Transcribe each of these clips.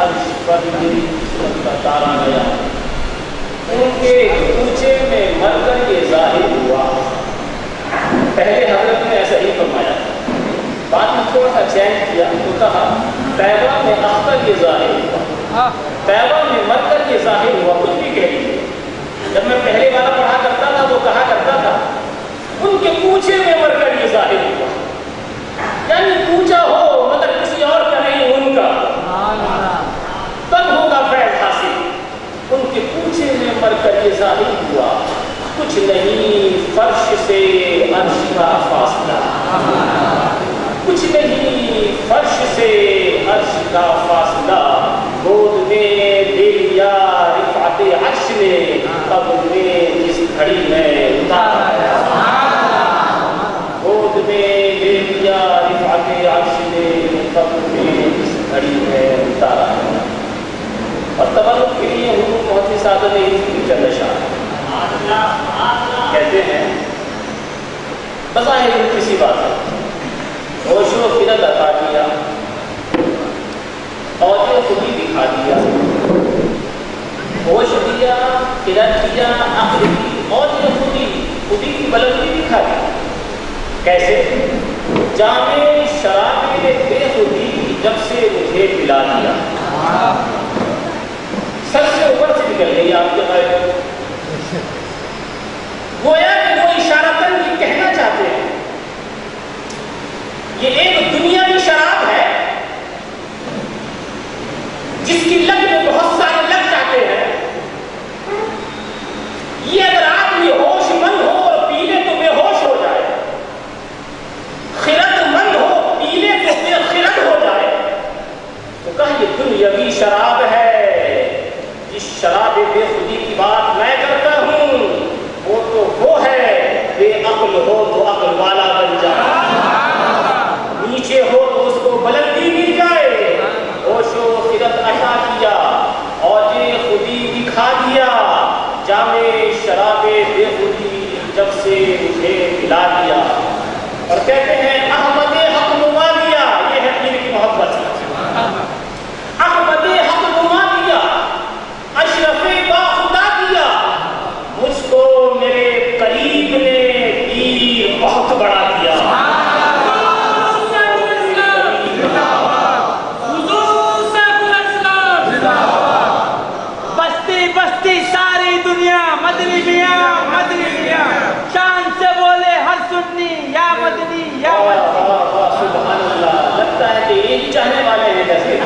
عرش پر میری قسمت کا تارا گیا، ان کے کوچے میں مر کر یہ ظاہر ہوا۔ پہلے حضرت نے ایسا ہی فرمایا، بعد میں تھوڑا سا چینج کیا تو کہا طیبہ میں اختر یہ ظاہر ہوا، طیبہ میں مر کر یہ ظاہر ہوا۔ کچھ بھی کہہ لیجیے، جب میں پہلے والا پڑھا کرتا تھا وہ کہا کرتا تھا ان کے کوچے میں مر کر یہ ظاہر ہوا، یعنی کوچا ہو مگر کسی اور کا نہیں، ان کا، تب ہوگا فیض حاصل۔ ان کے کوچے میں مر کر یہ ظاہر ہوا، کچھ نہیں فرش سے عرش کا فاصلہ، کچھ نہیں فرش سے عرش کا فاصلہ، گود میں لے لیا رفعت عرش نے، قبر میں جس گھڑی میں اتارا، گود میں لے لیا رفعت عرش نے، قبر میں جس گھڑی میں اتارا۔ اور تبرک کے لیے حضور محدث سعادت نے اس کی چندشان کہتے ہیں، بظاہر کسی بات ہے ہوش و خرد عطا کیا، اور یہ خود ہی دکھا دیا، ہوش دیا، خرد دیا، عقل دی، اور یہ خود ہی کی بلندی دکھا دی۔ کیسے؟ جام شراب بے خودی جب سے مجھے پلا دیا، سر سے اوپر سے نکل گئی آپ کے غیر، گویا کہ وہ اشارتاً یہ کہنا چاہتے ہیں یہ ایک دنیاوی شراب ہے جس کی لت میں بہت سارے لگ جاتے ہیں، یہ اگر آدمی ہوش مند ہو اور پی لے تو بے ہوش ہو جائے، خرد مند ہو پی لے تو بے خرد ہو جائے، تو کہا یہ دنیاوی شراب ہے۔ جس شراب بے خودی کی بات میں کرتا ہوں وہ تو وہ ہے بے عقل ہو تو عقل والا بن جائے، نیچے ہو تو اس کو بلندی مل جائے، ہوش و خرد عطا کیا اور یہ خودی دکھا دیا، جام شراب بے خودی جب سے مجھے پلا دیا۔ اور کہتے ہیں احمد حق نما دیا، یہ ہے پیر کی محبت، احمد حق نما دیا، اشرف باخدا دیا، مجھ کو میرے قریب نے پیر بہت بڑا دیا۔ بستی بستی ساری دنیا مدنی میاں مدنی میاں، شان سے بولے ہر سنی یا مدنی یا مدنی۔ سبحان اللہ، لگتا ہے کہ یہ چاہنے والے ہیں جیسے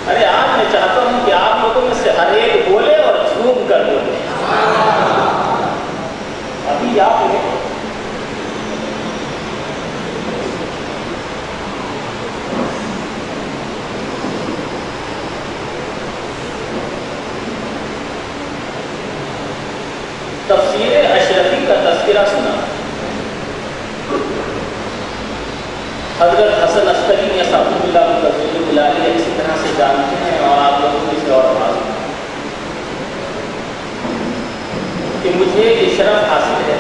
ارے آپ میں چاہتا ہوں کہ آپ لوگوں میں سے ہر ایک بولے اور جھوم کر بولے۔ ابھی آپ نے تفسیر اشرفی کا تذکرہ سنا، حضرت حسن عسکری اسد اللہ متضل علیہ اسی طرح سے جانتے ہیں، اور آپ لوگوں کو اسے اور بات کہ مجھے یہ شرف حاصل ہے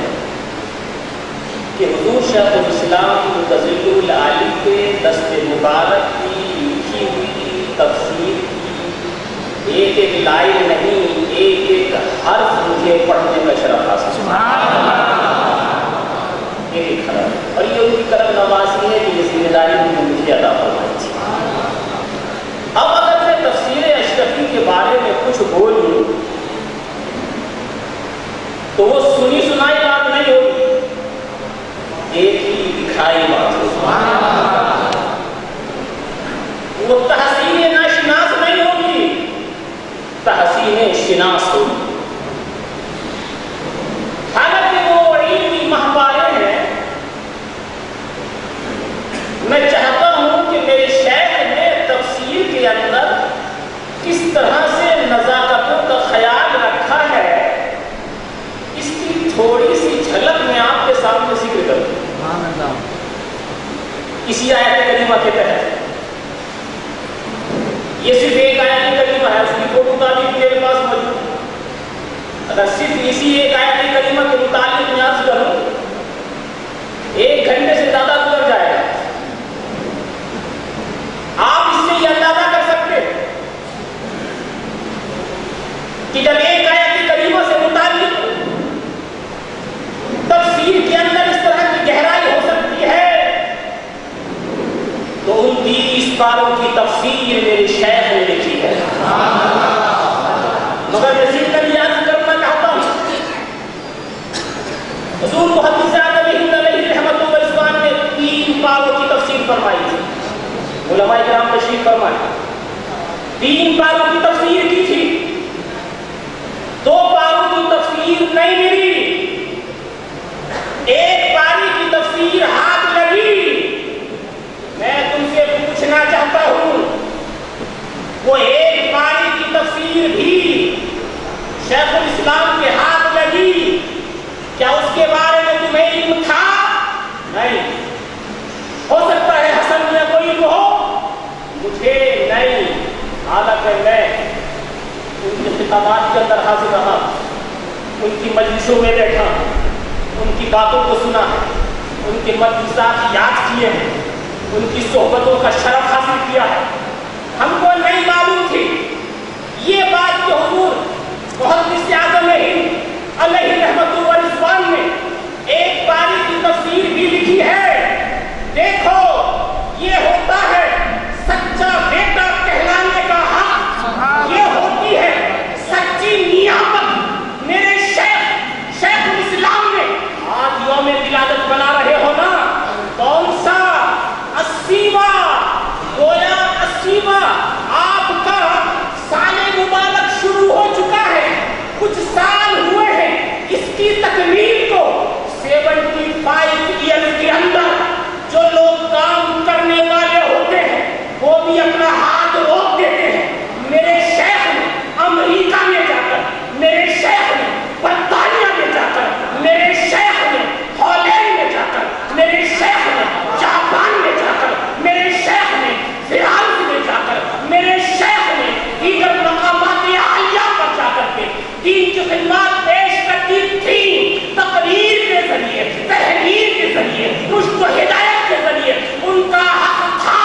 کہ حضور شیخ الاسلام متضل علیہ کے دست مبارک کی لکھی ہوئی تفسیر کی ایک ایک لائن نہیں، ایک ایک حرف مجھے پڑھنے کا شرف حاصل ہے، ایک ایک حرف، اور یہ ان کی کرم نوازی ہے کہ یہ ذمہ داری مجھے عطا فرمائی تھی۔ اب اگر میں تفسیر اشرفی کے بارے میں کچھ بولوں تو وہ سنی سنائی بات نہیں ہوگی، دیکھی دکھائی بات ہوگی، وہ تحسین ناشناس نہیں ہوگی، تحسین شناس ہوگی۔ حالانکہ وہ علمی محبارے ہیں، میں چاہتا ہوں کہ میرے 29 پاروں کی تفسیر میرے شیخ نے لکھی ہے، مگر میں صرف کر یاد کرنا چاہتا ہوں حضور محدث اعظم علیہ رحمۃ اللہ رضوان نے 3 پاروں کی تفسیر فرمائی تھی، علماء کرام تشریف فرمائے، 3 پاروں کی تفسیر کی تھی، 2 پاروں کی تفسیر نہیں ملی، 1 پاری کی تفسیر ہاتھ لگی۔ میں تم سے پوچھنا چاہتا ہوں وہ 1 پاری کی تفسیر بھی شیخ الاسلام کے ہاتھ لگی، کیا اس کے بارے میں تمہیں علم تھا؟ نہیں، ہو سکتا ہے حسن میں کوئی علم ہو، مجھے نہیں، حالانکہ میں ان کے خطابات کے اندر حاضر رہا، ان کی مجلسوں میں بیٹھا، ان کی باتوں کو سنا ہے، ان کے مجلسات یاد کیے ہیں، ان کی صحبتوں کا شرف حاصل کیا ہے۔ ہم کو نہیں معلوم تھی یہ بات کہ حضور محدث اعظم علیہ رحمۃ اللہ رضوان نے 1 پاری کی تفسیر بھی لکھی ہے۔ دیکھو یہ ہوتا ہے سچا بیٹا کہلانے کا حق، یہ ہوتی ہے سچی نیابت۔ میرے شیخ الاسلام نے آج یوم ولادت بنا رہے ہو نا، کون سا 80واں، گویا 80واں آپ کا سال مبارک شروع ہو چکا ہے، کچھ سال ہوئے ہیں اس کی تکمیل کو۔ 75 ایئر کے اندر جو لوگ کام کرنے والے ہوتے ہیں وہ بھی اپنا ہاتھ روک دیتے ہیں۔ میرے شیخ نے امریکہ میں جا کر، میرے شیخ نے برطانیہ میں جا کر، میرے شیخ نے ہالینڈ میں جا کر، میرے شیخ نے جاپان میں جا کر، میرے شیخ نے فرانس میں جا کر، میرے شیخ نے دیگر مقامات عالیہ پر جا کر کے دین کی خدمات پیش کرتی تھی۔ تقریر کے ذریعے، تحریر کے ذریعے، رشد و ہدایت کے ذریعے ان کا حق تھا۔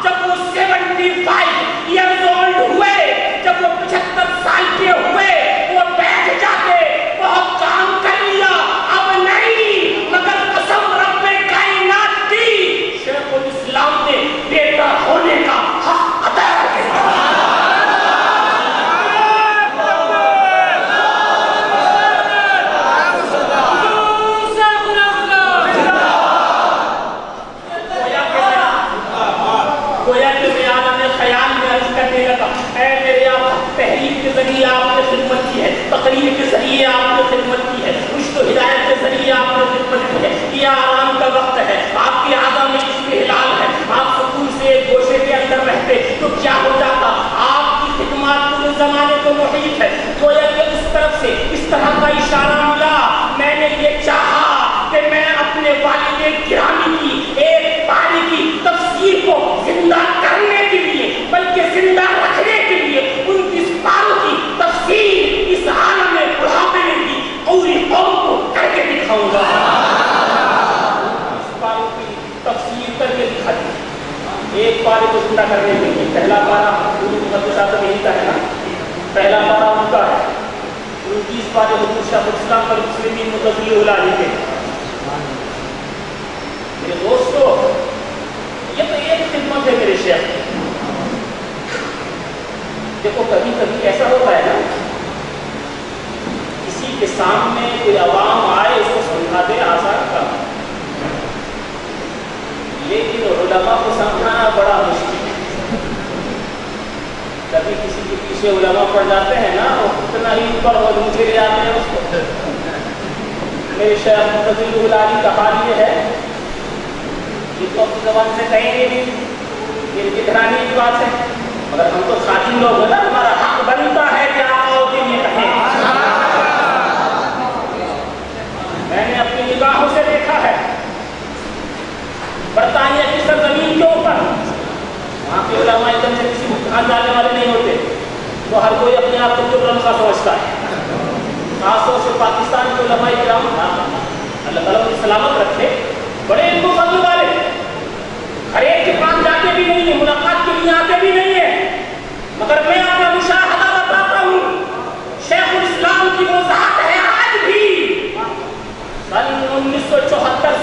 جب وہ 75 ایئرز اولڈ ہوئے، جب وہ 75 سال کے ہوئے، وہ بیٹھ جاتے، بہت کام کر لیا، اب نہیں، مگر قسم رب کائنات کی شیخ الاسلام نے بیٹا ہونے کا حق ادا کیا۔ ذریعے آپ نے خدمت کی ہے، تقریر کے ذریعے آپ نے خدمت کی ہے، رشد و ہدایت کے ذریعے آپ نے خدمت کی ہے۔ یہ آرام کا وقت ہے، آپ کی اعضاء میں استحلال ہے، آپ سکون سے ایک گوشے کے اندر رہتے تو کیا ہو جاتا؟ آپ کی خدمات پورے زمانے کو محیط ہے۔ گویا کہ اس طرف سے اس طرح کا اشارہ ملا، میں نے یہ چاہا کہ میں اپنے والد گرامی کی 1 پاری کی تفسیر کو زندہ کرنے کے لیے، بلکہ زندہ رکھنے کے لیے 29 پاروں کی تفسیر اس عالم میں بڑھاپے میں بھی پوری قوم کو کر کے دکھاؤں گا۔ 29 پاروں کی تفسیر کر کے دکھا دی، 1 پارے کو زندہ کرنے کے لیے۔ پہلا پارا محدث اعظم یہی کا ہے نا، پہلا پارا ان کا ہے، 29 پارے حضور شیخ الاسلام پر مسلمین متضل علی کے۔ میرے دوستو یہ تو ایک خدمت ہے میرے شیخ۔ دیکھو کبھی کبھی ایسا ہوتا ہے نا، کسی کے سامنے کوئی عوام آئے اس کو سمجھا دے آسان کا، لیکن علماء کو سمجھانا بڑا مشکل ہے۔ کبھی کسی کے پیچھے علماء پڑ جاتے ہیں نا، وہ اتنا ہی اوپر اور نیچے لے جاتے ہیں اس کو۔ میرے شیخ متضل علی کا حال یہ ہے، یہ تو اپنی زبان سے کہیں نہیں، یہ گھرانے کی بات ہے، مگر ہم تو خادم لوگ ہیں نا، ہمارا حق بنتا ہے کہ آپ آؤ کے لیے کہیں۔ میں نے اپنی نگاہوں سے دیکھا ہے برطانیہ کی سرزمین کے اوپر، وہاں کے علماء ادھر سے کسی کھان جانے والے نہیں ہوتے، تو ہر کوئی اپنے آپ کو جبرن کا سمجھتا ہے۔ خاص طور سے پاکستان کے علماء کرام، اللہ تعالیٰ کی سلامت رکھے، بڑے علم و فضل والے، ہر ایک کے پاس جاتے بھی نہیں ہیں، ملاقات کے لیے آتے بھی نہیں ہیں، مگر میں اپنا مشاہدہ بتاتا ہوں، شیخ الاسلام کی وہ ذات ہے آج بھی۔ سن 1974